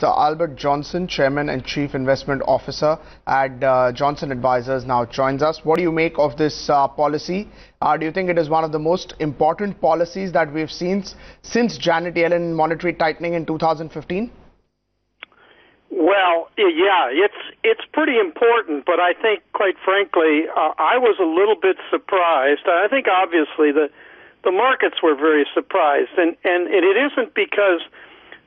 Mr. Albert Johnson, Chairman and Chief Investment Officer at Johnson Advisors, now joins us. What do you make of this policy? Do you think it is one of the most important policies that we've seen since Janet Yellen monetary tightening in 2015? Well, yeah, it's pretty important, but I think, quite frankly, I was a little bit surprised. I think, obviously, the markets were very surprised, and it isn't because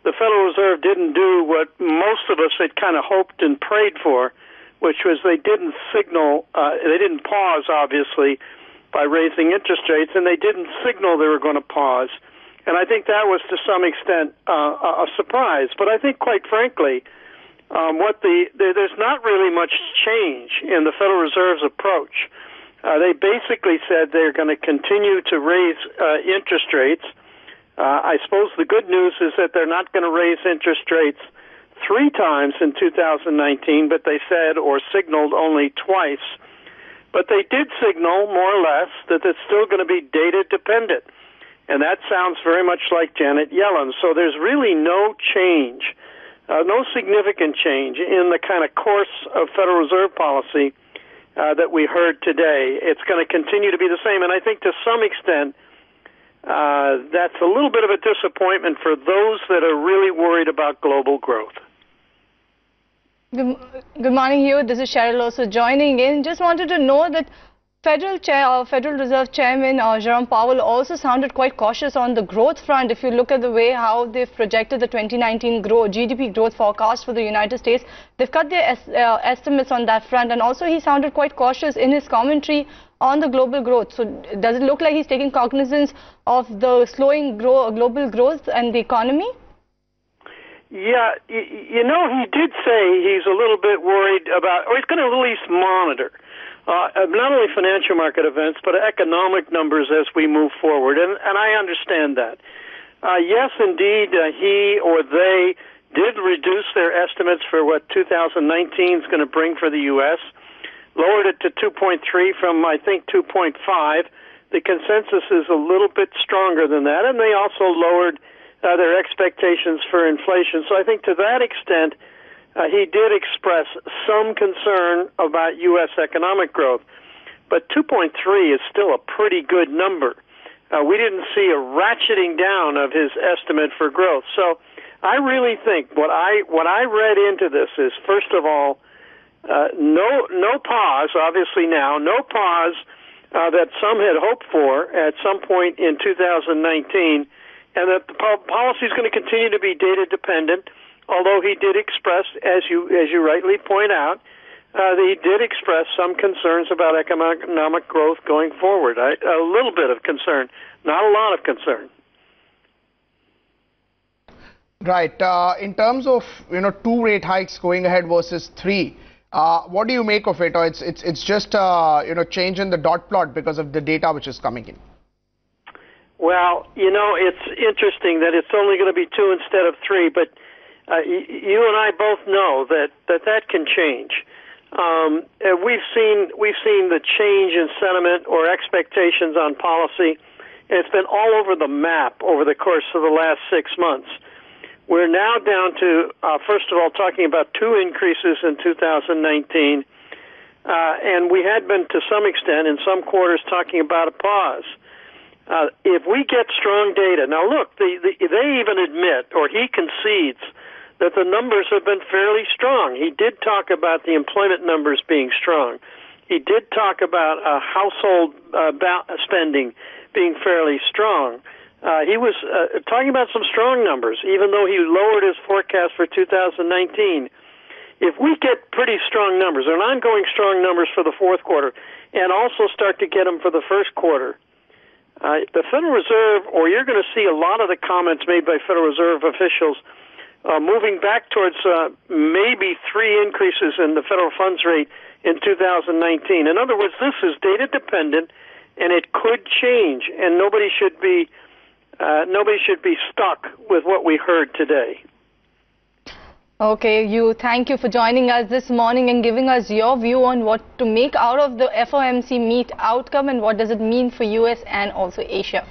the Federal Reserve didn't do what most of us had kind of hoped and prayed for, which was they didn't signal, they didn't pause, obviously, by raising interest rates, and they didn't signal they were going to pause. And I think that was, to some extent, a surprise. But I think, quite frankly, there's not really much change in the Federal Reserve's approach. They basically said they're going to continue to raise interest rates. I suppose the good news is that they're not going to raise interest rates 3 times in 2019, but they said or signaled only twice. But they did signal, more or less, that it's still going to be data dependent. And that sounds very much like Janet Yellen. So there's really no change, no significant change in the kind of course of Federal Reserve policy that we heard today. It's going to continue to be the same. And I think to some extent, that's a little bit of a disappointment for those that are really worried about global growth. Good morning, Hugh. This is Cheryl also joining in. Just wanted to know that Federal Reserve Chairman Jerome Powell also sounded quite cautious on the growth front. If you look at the way how they've projected the 2019 GDP growth forecast for the United States, they've cut their estimates on that front. And also he sounded quite cautious in his commentary on the global growth. So does it look like he's taking cognizance of the slowing global growth and the economy? Yeah, you know, he did say he's a little bit worried about, or he's going to at least monitor not only financial market events, but economic numbers as we move forward. And I understand that. Yes, indeed, he or they did reduce their estimates for what 2019 is going to bring for the U.S., lowered it to 2.3 from, I think, 2.5. The consensus is a little bit stronger than that, and they also lowered their expectations for inflation. So I think to that extent, he did express some concern about U.S. economic growth. But 2.3 is still a pretty good number. We didn't see a ratcheting down of his estimate for growth. So I really think what I read into this is, first of all, no pause, obviously now, no pause that some had hoped for at some point in 2019, and that the policy is going to continue to be data dependent, although he did express, as you rightly point out, he did express some concerns about economic growth going forward. A little bit of concern, not a lot of concern. Right. In terms of 2 rate hikes going ahead versus 3, what do you make of it? Or it's just change in the dot plot because of the data which is coming in? Well, it's interesting that it's only going to be 2 instead of 3, but you and I both know that can change. We've seen the change in sentiment or expectations on policy, and it's been all over the map over the course of the last 6 months. We're now down to, first of all, talking about 2 increases in 2019, and we had been, to some extent, in some quarters, talking about a pause. If we get strong data, now look, they even admit, or he concedes, that the numbers have been fairly strong. He did talk about the employment numbers being strong. He did talk about household spending being fairly strong. He was talking about some strong numbers, even though he lowered his forecast for 2019. If we get pretty strong numbers, or ongoing strong numbers for the fourth quarter, and also start to get them for the first quarter, the Federal Reserve, or you're going to see a lot of the comments made by Federal Reserve officials moving back towards maybe 3 increases in the federal funds rate in 2019. In other words, this is data dependent, and it could change, and nobody should be stuck with what we heard today. Okay, Hugh, thank you for joining us this morning and giving us your view on what to make out of the FOMC meet outcome and what does it mean for US and also Asia.